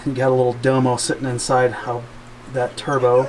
You got a little domo sitting inside how that turbo.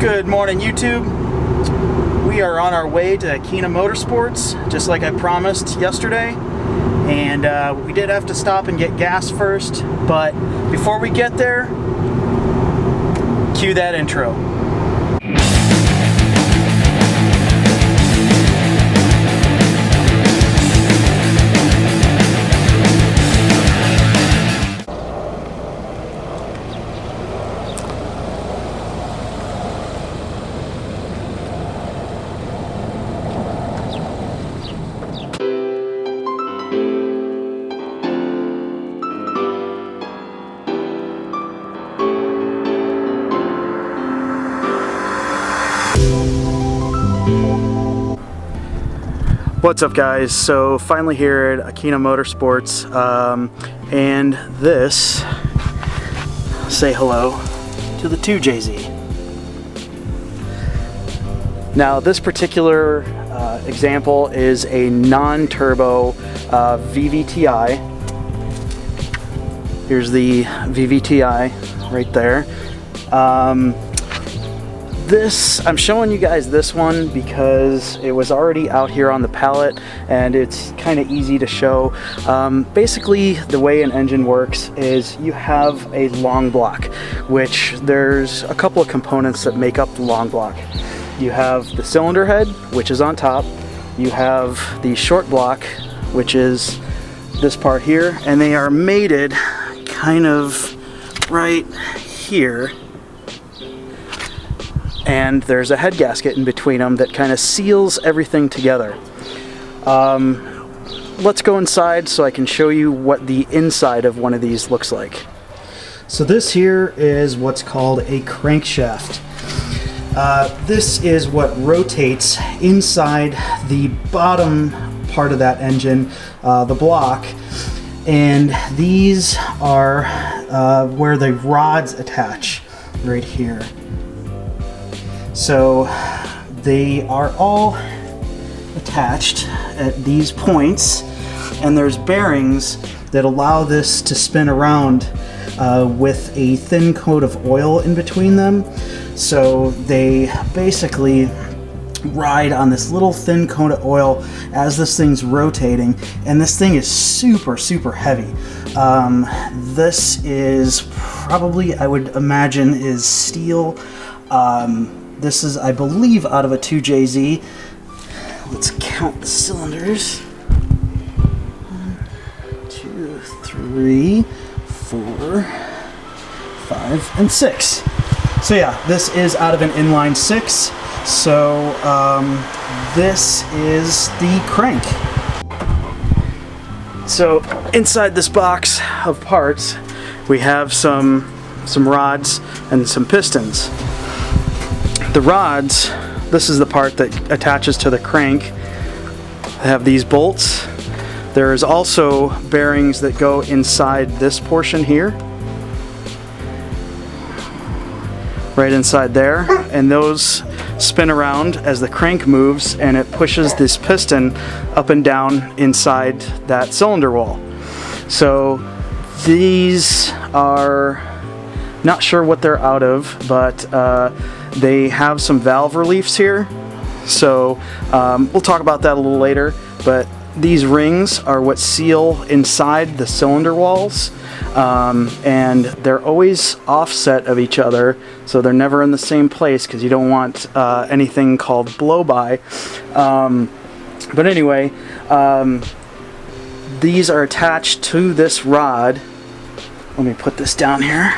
Good morning, YouTube. We are on our way to Akina Motorsportz, just like I promised yesterday. And we did have to stop and get gas first, but before we get there, cue that intro. What's up, guys? So finally here at Akina Motorsportz, and this, say hello to the 2JZ. Now this particular example is a non-turbo VVTi. Here's the VVTi right there. I'm showing you guys this one because it was already out here on the pallet and it's kind of easy to show. Basically, the way an engine works is you have a long block, which there's a couple of components that make up the long block. You have the cylinder head, which is on top. You have the short block, which is this part here, and they are mated kind of right here. And there's a head gasket in between them that kind of seals everything together. Let's go inside so I can show you what the inside of one of these looks like. So this here is what's called a crankshaft. This is what rotates inside the bottom part of that engine, the block, and these are where the rods attach right here. So they are all attached at these points, and there's bearings that allow this to spin around with a thin coat of oil in between them. So they basically ride on this little thin coat of oil as this thing's rotating, and this thing is super heavy. This is probably, I would imagine, is steel. This is, I believe, out of a 2JZ. Let's count the cylinders. 1, 2, 3, 4, 5, and 6. So yeah, this is out of an inline 6. So this is the crank. So inside this box of parts, we have some rods and some pistons. The rods, this is the part that attaches to the crank. They have these bolts. There's also bearings that go inside this portion here, right inside there, and those spin around as the crank moves, and it pushes this piston up and down inside that cylinder wall. So these are, not sure what they're out of, but they have some valve reliefs here. So we'll talk about that a little later, but these rings are what seal inside the cylinder walls, and they're always offset of each other, so they're never in the same place because you don't want anything called blow-by. But anyway, these are attached to this rod. Let me put this down here.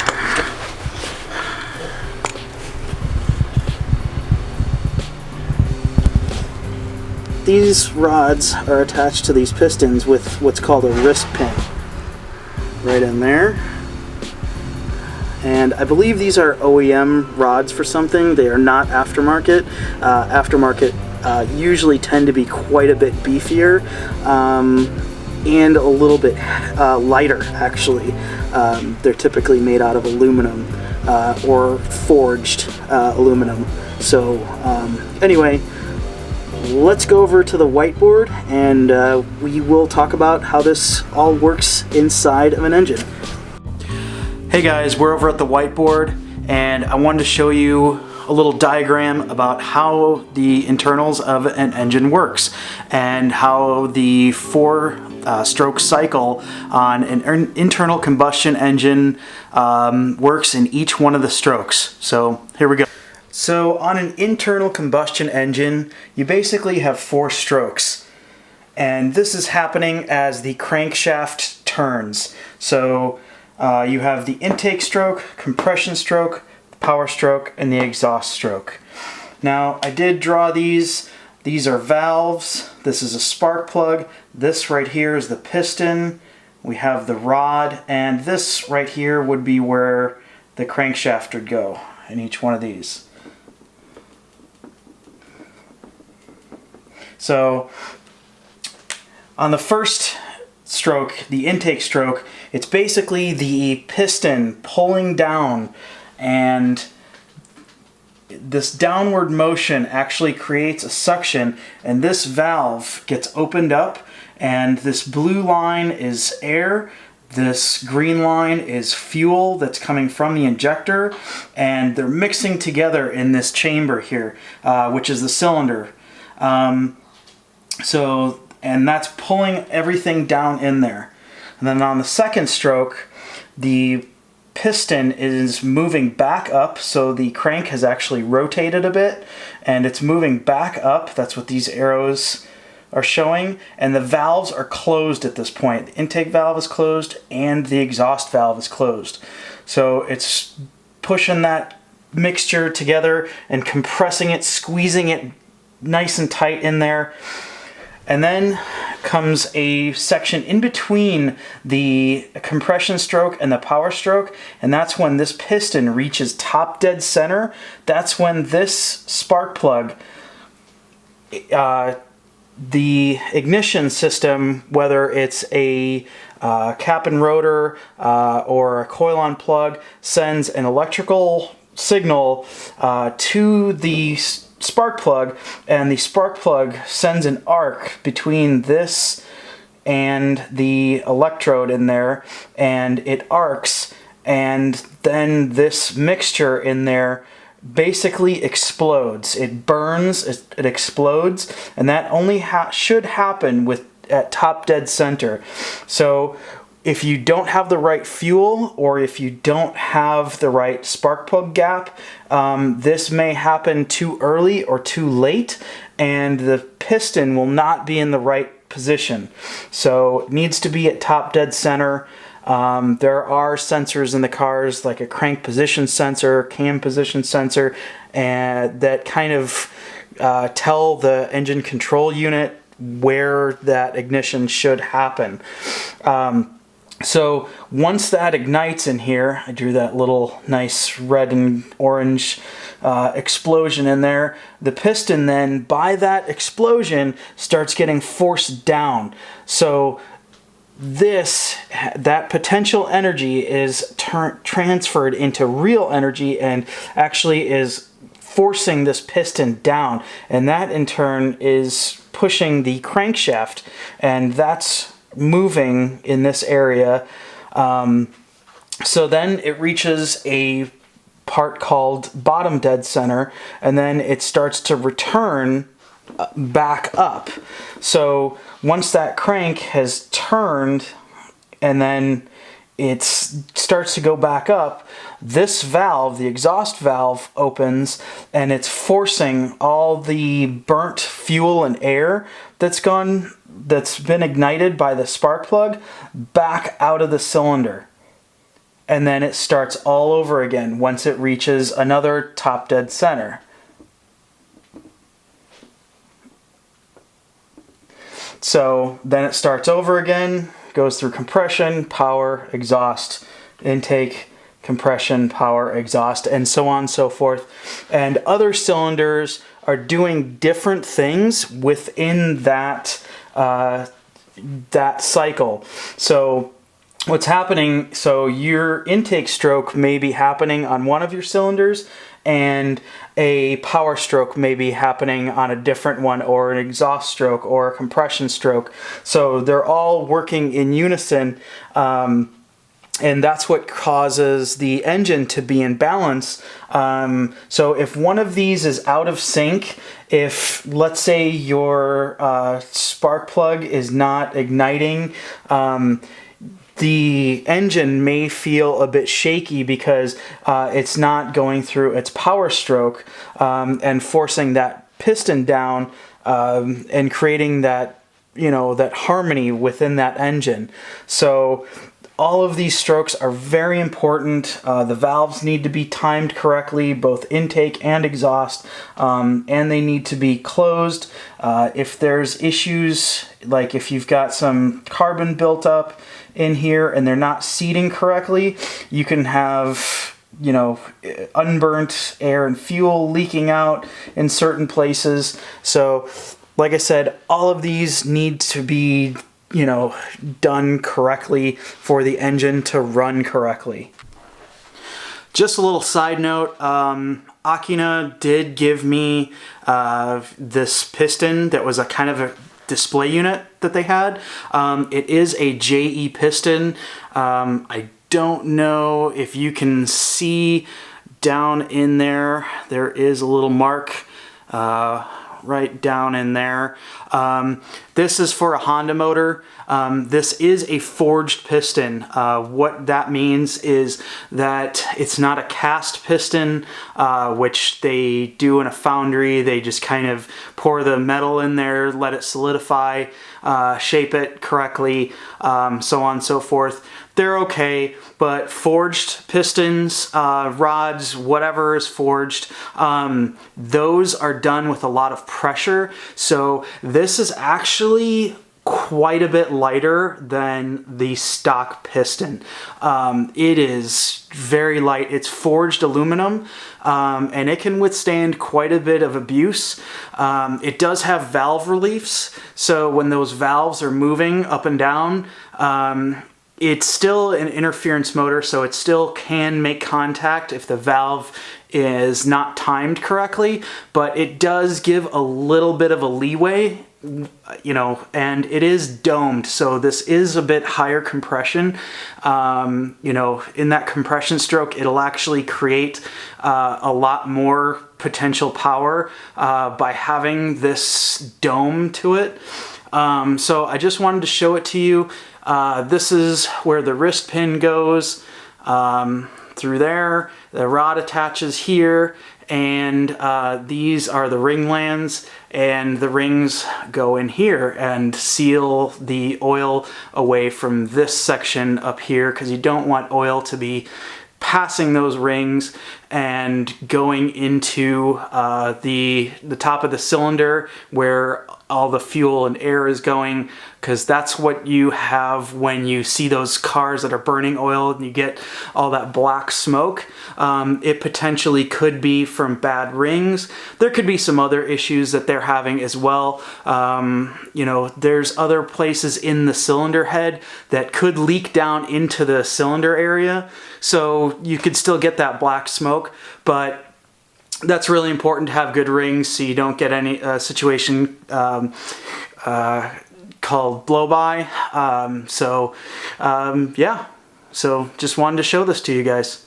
These rods are attached to these pistons with what's called a wrist pin right in there. And I believe these are OEM rods for something. They are not aftermarket. Aftermarket usually tend to be quite a bit beefier and a little bit lighter, actually. They're typically made out of aluminum or forged aluminum. So anyway, let's go over to the whiteboard and we will talk about how this all works inside of an engine. Hey guys, we're over at the whiteboard and I wanted to show you a little diagram about how the internals of an engine works and how the 4-stroke cycle on an internal combustion engine works in each one of the strokes. So here we go. So on an internal combustion engine, you basically have 4 strokes. And this is happening as the crankshaft turns. So you have the intake stroke, compression stroke, power stroke, and the exhaust stroke. Now I did draw these. These are valves. This is a spark plug. This right here is the piston. We have the rod, and this right here would be where the crankshaft would go in each one of these. So on the first stroke, the intake stroke, it's basically the piston pulling down, and this downward motion actually creates a suction, and this valve gets opened up, and this blue line is air, this green line is fuel that's coming from the injector, and they're mixing together in this chamber here, which is the cylinder. And that's pulling everything down in there. And then on the second stroke, the piston is moving back up, so the crank has actually rotated a bit, and it's moving back up. That's what these arrows are showing. And the valves are closed at this point. The intake valve is closed, and the exhaust valve is closed. So it's pushing that mixture together and compressing it, squeezing it nice and tight in there. And then comes a section in between the compression stroke and the power stroke, and that's when this piston reaches top dead center. That's when this spark plug, the ignition system, whether it's a cap and rotor or a coil-on plug, sends an electrical signal to the spark plug, and the spark plug sends an arc between this and the electrode in there, and it arcs, and then this mixture in there basically explodes. It burns, it explodes, and that only should happen at top dead center. So if you don't have the right fuel, or if you don't have the right spark plug gap, this may happen too early or too late, and the piston will not be in the right position. So it needs to be at top dead center. There are sensors in the cars, like a crank position sensor, cam position sensor, and that kind of tell the engine control unit where that ignition should happen. So once that ignites in here, I drew that little nice red and orange explosion in there. The piston then, by that explosion, starts getting forced down. So that potential energy is transferred into real energy and actually is forcing this piston down. And that in turn is pushing the crankshaft, and that's moving in this area. So then it reaches a part called bottom dead center, and then it starts to return back up. So once that crank has turned and then it starts to go back up, this valve, the exhaust valve, opens, and it's forcing all the burnt fuel and air that's been ignited by the spark plug back out of the cylinder. And then it starts all over again once it reaches another top dead center. So then it starts over again, goes through compression, power, exhaust, intake, compression, power, exhaust, and so on and so forth. And other cylinders are doing different things within that cycle. So what's happening, so your intake stroke may be happening on one of your cylinders, and a power stroke may be happening on a different one, or an exhaust stroke or a compression stroke. So they're all working in unison, and that's what causes the engine to be in balance. So if one of these is out of sync, if let's say your spark plug is not igniting, the engine may feel a bit shaky because it's not going through its power stroke and forcing that piston down and creating that, that harmony within that engine. So all of these strokes are very important. The valves need to be timed correctly, both intake and exhaust, and they need to be closed. If there's issues, like if you've got some carbon built up in here and they're not seating correctly, you can have, unburnt air and fuel leaking out in certain places. So, like I said, all of these need to be done correctly for the engine to run correctly. Just a little side note, Akina did give me this piston that was a kind of a display unit that they had. It is a JE piston. I don't know if you can see down in there. There is a little mark right down in there. This is for a Honda motor. This is a forged piston. What that means is that it's not a cast piston, which they do in a foundry. They just kind of pour the metal in there, let it solidify, shape it correctly, so on and so forth. They're okay, but forged pistons, rods, whatever is forged, those are done with a lot of pressure. So this is actually quite a bit lighter than the stock piston. It is very light. It's forged aluminum, and it can withstand quite a bit of abuse. It does have valve reliefs, so when those valves are moving up and down, it's still an interference motor, so it still can make contact if the valve is not timed correctly, but it does give a little bit of a leeway, and it is domed, so this is a bit higher compression. In that compression stroke, it'll actually create a lot more potential power by having this dome to it. So I just wanted to show it to you. This is where the wrist pin goes. through there. The rod attaches here, and these are the ring lands, and the rings go in here and seal the oil away from this section up here, because you don't want oil to be passing those rings and going into the top of the cylinder where all the fuel and air is going, because that's what you have when you see those cars that are burning oil and you get all that black smoke. It potentially could be from bad rings. There could be some other issues that they're having as well. You know, there's other places in the cylinder head that could leak down into the cylinder area, so you could still get that black smoke, but that's really important to have good rings so you don't get any situation called blow-by. Yeah, so just wanted to show this to you guys.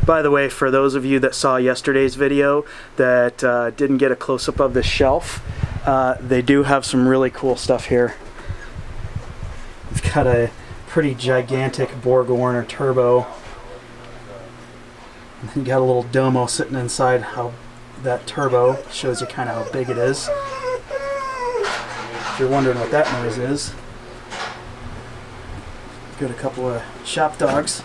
By the way, for those of you that saw yesterday's video that didn't get a close-up of this shelf, they do have some really cool stuff here. We've got a pretty gigantic Borg-Warner turbo. You got a little domo sitting inside how that turbo. Shows you kind of how big it is. If you're wondering what that noise is, got a couple of shop dogs.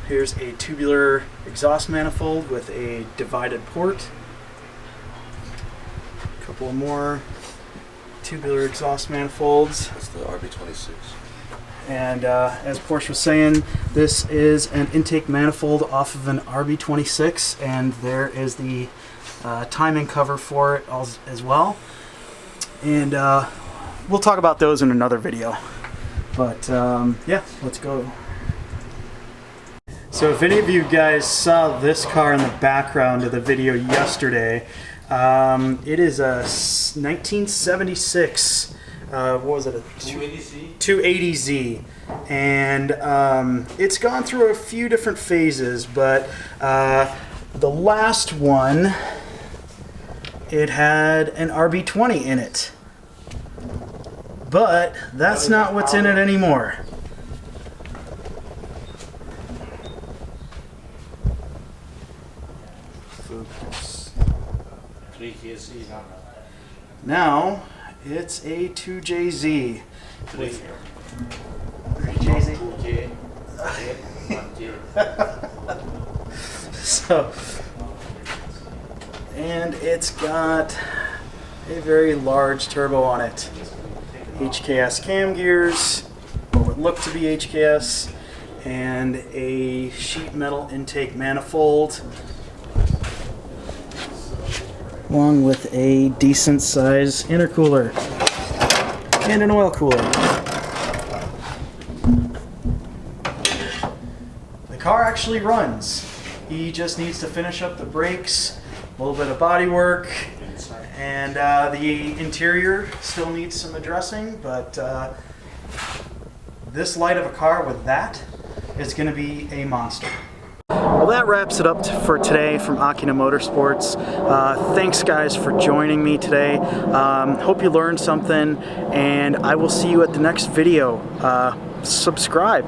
Here's a tubular exhaust manifold with a divided port. A couple more tubular exhaust manifolds. That's the RB26. And as Porsche was saying, this is an intake manifold off of an RB26, and there is the timing cover for it as well. And we'll talk about those in another video. But yeah, let's go. So if any of you guys saw this car in the background of the video yesterday, it is a 1976. What was it? A 280Z? 280Z. And it's gone through a few different phases, but the last one, it had an RB20 in it. But that's not what's in it anymore. Now it's a 2JZ. 3JZ. So, and it's got a very large turbo on it. HKS cam gears, or what look to be HKS, and a sheet metal intake manifold, along with a decent size intercooler and an oil cooler. The car actually runs. He just needs to finish up the brakes, a little bit of body work, and the interior still needs some addressing, but this light of a car with that is going to be a monster. Well, that wraps it up for today from Akina Motorsportz. Thanks guys for joining me today. Hope you learned something, and I will see you at the next video. Subscribe.